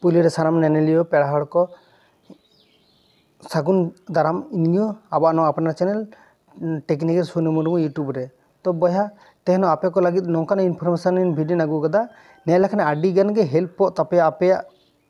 Police रे सानाम नेनेलियो पेड़ा हड़ को सागुन दाराम इनियो आबा नो अपना channel technical Sonu Murmu YouTube रे। तो बया तेहन आपे को लगी नौकान इनफॉरमेशन इन वीडियो अगू कदा ने लखन आडी गन के हेल्प तपे आपे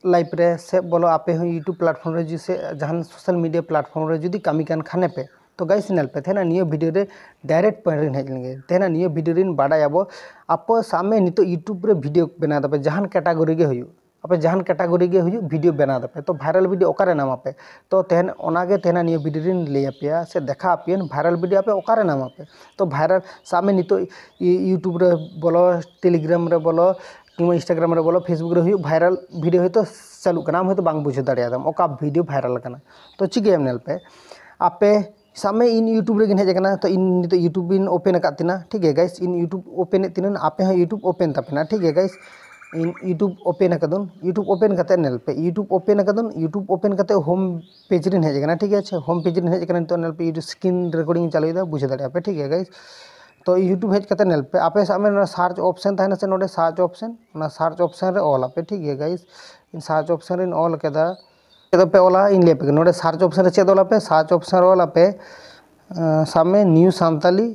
लाइफ रे से बोलो आपे हो यूट्यूब प्लेटफॉर्म रे जिसे जहां सोशल मीडिया प्लेटफॉर्म रे जुदी कामी कान खाने पे तो गाइस नेल पे तेना नियो वीडियो रे डायरेक्ट पॉइंट रे हेज लेंगे तेना नियो वीडियो रे बाडा याबो आप सामने नितो यूट्यूब रे वीडियो बना दबे जहां कैटेगरी के हुयु आपे जहां कैटेगरी के हुयु वीडियो बना दबे तो वायरल वीडियो ओकारे नाम आपे तो तेहन ओनागे तेना नियो वीडियो रे ले आपे से देखा आपेन वायरल वीडियो आपे ओकारे नाम आपे तो वायरल सामने नितो यूट्यूब रे बोलो टेलीग्राम रे बोलो किंवा इंस्टाग्राम रे बोलो फेसबुक रे हुयु वायरल वीडियो है तो चालू करना हम तो बांग बुझे दाड़ियादाम ओका वीडियो वायरल करना तो चिकेम नेल पे आपे सामने इन यूट्यूब रे हेज करना तो इन यूट्यूब इन ओपन करना ठीक है गाइस इन यूट्यूब ओपन तीन आपे हाँ यूट्यूब ओपन तपना ठीक है गाइस इन यूट्यूब ओपन कदन यूट्यूब ओपन करते नेल पे यूट्यूब ओपन कदन यूट्यूब ओपन करते होम पेज रे हेज करना ठीक है अच्छा होम पेज रे हेज करना तो नेल पे यूट्यूब स्क्रीन रिकॉर्डिंग चालू दा बुझे दाड़िया पे ठीक है गाइस तो यूट्यूब हेज करते नेल पे आपे सामने सर्च ऑप्शन था से नोडे सर्च ऑप्शन ना सर्च ऑप्शन रे ऑल आपे ठीक है गाइस इन सर्च ऑप्शन रे ऑल केदा पे ओला इन ले पे नोडे सर्च ऑप्शन रे चेद ओला पे सर्च ऑप्शन रे ओला पे सामने new Santali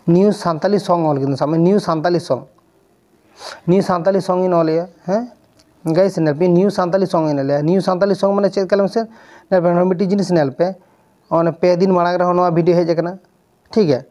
new Santali song all किन सामने new Santali song in all हैं गाइस नेल पे न्यू सांताली सॉन्ग इन ले न्यू सांताली सॉन्ग माने चेद कलम से नेल पे मिट्टी जिनिस नेल पे और पे दिन मांग रे नवा वीडियो हेज करना ठीक है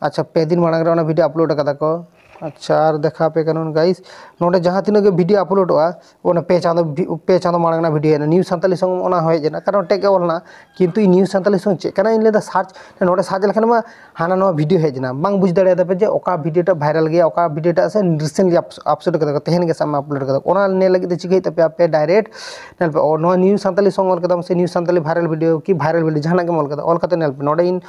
अच्छा पे दिन मांग रे वीडियो अपलोड कदा को अच्छा और देखा पे कानून गाइस नोडे जहां तीन के वीडियो अपलोडोआ ओना पे चांदो मांगना वीडियो न्यू सांताली सॉन्ग ओना होय जेना कारण टेक ओलना किंतु न्यू सांताली सॉन्ग चे kana इन लेदा सर्च नोडे सर्च लखन मा हाना नो वीडियो हेज ना बांग बुझ दाड़े पे जे ओका वीडियो टा वायरल गया ओका वीडियो टा से रिसेंटली अपलोड कदा तेहन के सामने अपलोड कदा ओना ने लगी चिकै तपे आपे डायरेक्ट नेल पे नो न्यू सांताली सॉन्ग ऑल कदम से न्यू सांताली वायरल वीडियो की वायरल वीडियो जहां के ऑल कदा ऑल कते नेल पे नोडे इन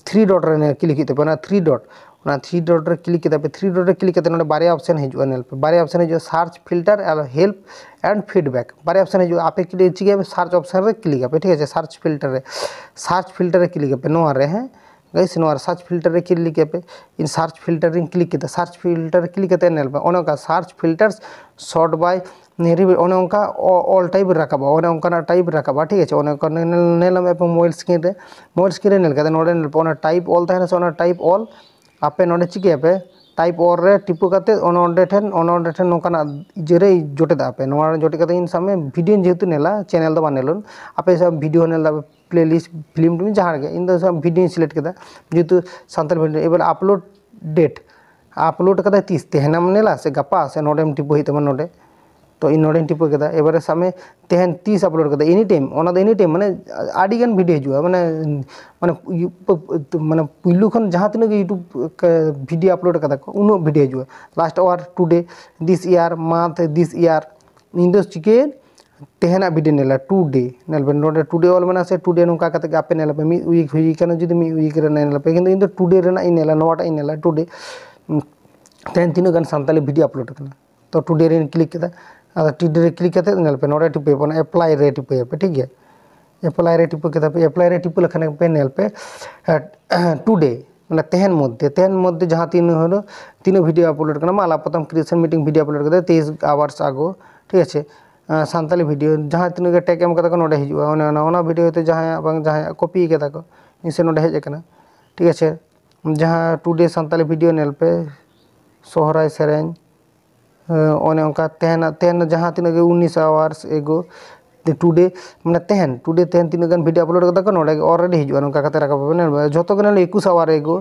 3 डॉट रे क्लिक तपे ना 3 डॉट ना 3 डॉट रे क्लिक केदा पे 3 डॉट रे क्लिक करते नोडे बारे ऑप्शन हिजुआ नेल पे बारे ऑप्शन हिजुआ सर्च फिल्टर और हेल्प एंड फीडबैक बारे ऑप्शन हिजुआ आपे क्लिक चिके सर्च ऑप्शन रे क्लिक पे ठीक है सर्च फिल्टर रे क्लिक पे नो रे हैं गाइस नो सर्च फिल्टर रे क्लिक पे इन सर्च फिल्टर रे क्लिक केदा सर्च फिल्टर क्लिक करते नेल पे ओनका सर्च फिल्टर्स शॉर्ट बाय नेरी ओनका ऑल टाइप रखाबा ओनका टाइप रखाबा ठीक है ओनका नेलम पे मोबाइल स्क्रीन रे नेल कदा नोडे नेल पे ओना टाइप ऑल ताहेना से ओना टाइप ऑल आपे नोडे चिके पे टाइप और रे टिपु करते ओनोडे ठेन नोकाना जरे जोटे दा पे नोआ जोटे करते इन सामने वीडियो जेहेतु नेला चैनल दो बानेलन आपे सब वीडियो नेला प्लेलिस्ट फिल्म टू जहां के इन दो सब वीडियो सिलेक्ट केदा जेहेतु सांताल वीडियो एबार अपलोड डेट अपलोड कदा 30 तेहना नेला से गपा से नोडेम टिपु हित मन नोडे तो इन नोडे टिपु केदा एबार सामने तेहन 30 अपलोड केदा एनी टाइम ओना दो एनी टाइम माने आडी गन वीडियो हिजुआ माने माने पुलु खन जहां तीन यूट्यूब वीडियो अपलोड कदा को उनो वीडियो हिजुआ last hour today this year month this year इन दो चिके तेहना वीडियो नेला टुडे नेल बे नोडे टुडे ऑल माने से टुडे नोका कते आपे नेला पे मी वीक हुई कना जदि मी वीक रे नेला पे किंतु इन दो टुडे रेना इन नेला नोटा इन नेला टुडे तेहन तीन गन सांताली वीडियो अपलोड करना तो टुडे रे क्लिक केदा टुडे रे क्लिक करते नेल पे नोडे टिपे पे अप्लाई रे टिपे पे ठीक है अप्लाई रे टिपु केदा पे अप्लाई रे टिपु लखन पे नेल पे टुडे माने तेहन मध्य जहां तीन वीडियो अपलोड करना माला प्रथम क्रिएशन मीटिंग वीडियो अपलोड करते 23 आवर्स आगो ठीक है सांताली वीडियो जहां तीन के टैग एम कदा को नोडे हिजुआ ओना वीडियो ते जहां कॉपी केदा को इसे नोडे हेज करना ठीक है जहां टुडे सांताली वीडियो नेल पे सोहराय सेरेंज ओने उनका तेहन जहां तीन के 19 आवर्स एगो टुडे माने तेहन तीन गन वीडियो अपलोड कदा को नोडे ऑलरेडी हिजुआ नोका कते रखा पे जतो गन 21 आवर एगो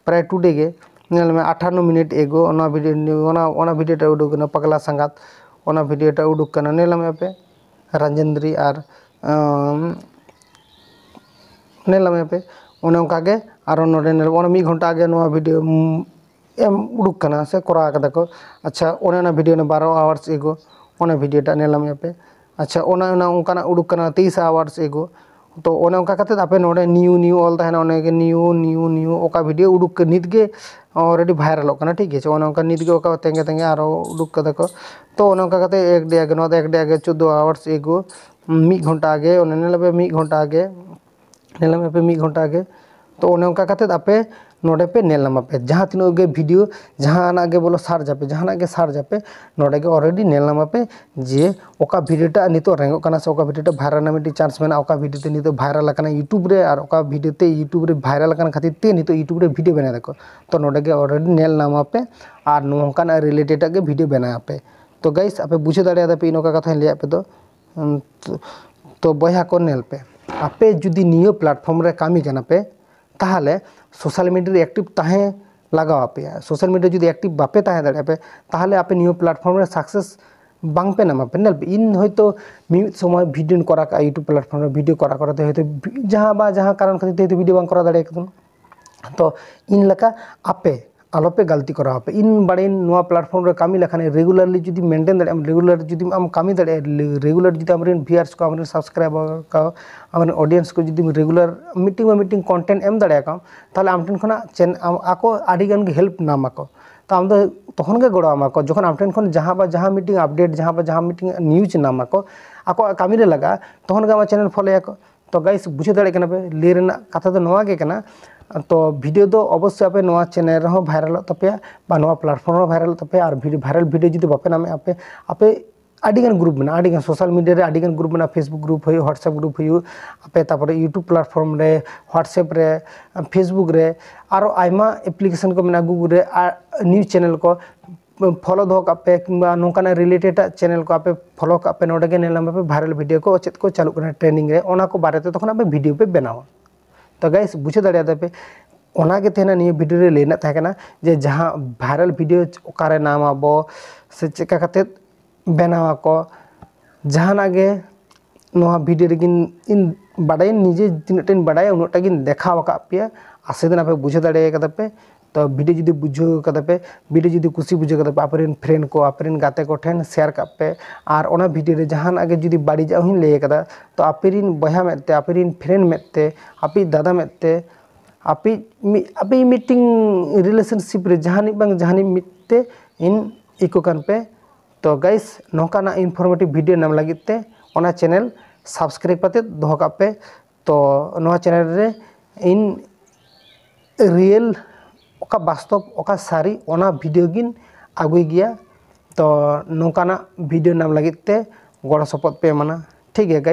प्राय टुडे के नेल में 58 मिनट एगो ओना वीडियो टा उडुक ना पगला संगात ओना वीडियो टा उडुक कना नेल में पे राजेंद्री और नेल में पे ओने उनका के आरो नोडे नेल ओना 1 घंटा आगे नोआ वीडियो एम उडुक कना से करा कदा को अच्छा ओना वीडियो ने 12 आवर्स एगो ओना वीडियो टा नेल में पे अच्छा ओना उनका उडुक कना 23 आवर्स एगो तो ओने उनका कते आपे नोडे न्यू ऑल ताहेना ओने के न्यू ओका वीडियो उडुक के नित के ऑलरेडी वायरल होकना ठीक है ओने उनका नित के ओका तेंगे आरो उडुक कदा को तो ओने उनका कते एक डे आगे नो एक डे आगे 14 आवर्स एगो 1 घंटा आगे ओने नेल पे 1 घंटा आगे नेल में पे 1 घंटा आगे तो ओने उनका कते आपे नोडे पे नेल नामा पे जहाँ तीनों गे वीडियो जहाँ गे बोलो सार्च जापे जहाँ गे सार्च जापे नोडे गे ऑलरेडी नेल नामा पे जे ओका वीडियोटा नितो रेंगो कना से ओका वीडियोटा भाइरल ना मिट्टी चांस मेना ओका वीडियो ते नितो भाइरल आकना यूट्यूब रे और ओका वीडियो ते यूट्यूब रे भाइरल आकना खातिर ते नितो यूट्यूब रे वीडियो बना देखो तो नोडे गे ऑलरेडी नेल नामा पे और नोंकाना रिलेटेड गे वीडियो बना पे तो गाइस आपे बुझे दाड़े पे इनका कथा लिया पे तो बया को नेल पे आपे जुदी नियो प्लेटफॉर्म रे कामी कना पे ताहले सोशल मीडिया एक्टिव ताहे लगाव पे सोशल मीडिया जुदी एक्टिव बापे ताहे दाड़े पे ताहले आपे नियो प्लेटफॉर्म रे सक्सेस बांग पे नामा पे नेल पे इन होयतो मिमित समय वीडियो करा का यूट्यूब प्लेटफॉर्म रे वीडियो करा करते होयतो जहाँ कारण खातिर ते वीडियो बांग करा दाड़े तो इन लका आपे आलोपे गलती करा पे इन बड़े नोआ प्लेटफॉर्म रे कामी लखाने रेगुलरली जुदी मेंटेन दाड़े रेगुलर जुदी आम कामी दाड़े रेगुलर जुदी आमरेन व्यूअर्स को आमरेन सब्सक्राइबर का आमरेन ऑडियंस को जुदी रेगुलर मीटिंग कंटेंट एम दाड़े का ताले आम ठेन खना चैन आको आडी गान हेल्प नामा को तो आम दो तखन गे गड़ो आमा को जखन आम ठेन खन जहाँ मीटिंग अपडेट जहाँ मीटिंग न्यूज नामा को आको कामी रे लगा तखन गे आमा चैनल फॉलो को तो गाइस बुझे दाड़े कना पे ले रेना कथा दो नोआ गे कना तो वीडियो दो अवश्य आपे नोआ चैनल रे भाइरल तपे बा नोआ प्लेटफॉर्म रे भाइरल तपे और भाइरल वीडियो जुदी बापे नामे आपे आडिगान ग्रुप में आडिगान सोशल मीडिया रे आडिगान ग्रुप में फेसबुक ग्रुप हो व्हाट्सएप ग्रुप हो आपे तापरे यूट्यूब प्लेटफॉर्म रे व्हाट्सएप रे फेसबुक रे और आयमा एप्लीकेशन को मेना गूगल रे न्यूज चैनल को फॉलो दो कापे किंबा नोकाना रिलेटेड चैनल को आपे फॉलो कापे नोडे गे नेल पे भाइरल वीडियो को चेत को चालू करना ट्रेनिंग रे ओना को बारे ते तखन आपे वीडियो पे बनावा तो गाइस बुझे दाड़े पे ओना गे तेना निये वीडियो रे लेना था कना जे जहाँ भाइरल वीडियो ओकारे नाम आबो से चेका कते बनावा को जहाँ गे नोआ वीडियो रे इन बाडाय निजे तिनटेन बाडाय उनटा गिन देखावा का पे आसे दिन आपे बुझे दाड़े कदा पे तो वीडियो जुदी बुझो कदा पे वीडियो जुदी खुशी बुझे कदा पे आपरेन फ्रेंड को आपरेन गाते को ठेन शेयर का पे और ओना वीडियो रे जहान आगे जुदी बाड़ी जा हिन ले कदा तो आपरेन बया मेते आपरेन फ्रेंड मेते आपी दादा मेते आपी मीटिंग रिलेशनशिप रे जहानी बांग जहानी मिते इन इको कान पे तो गाइस नोकाना इनफॉर्मेटिव वीडियो नाम लगिते ओना चैनल सब्सक्राइब पाते दोहो का पे तो नोआ चैनल रे इन रियल ओका वास्तव ओका सारी ओना वीडियो गिन आगुई गया तो नोकाना वीडियो नाम लगिते गड़ सपोर्ट पे माना ठीक है गाइस।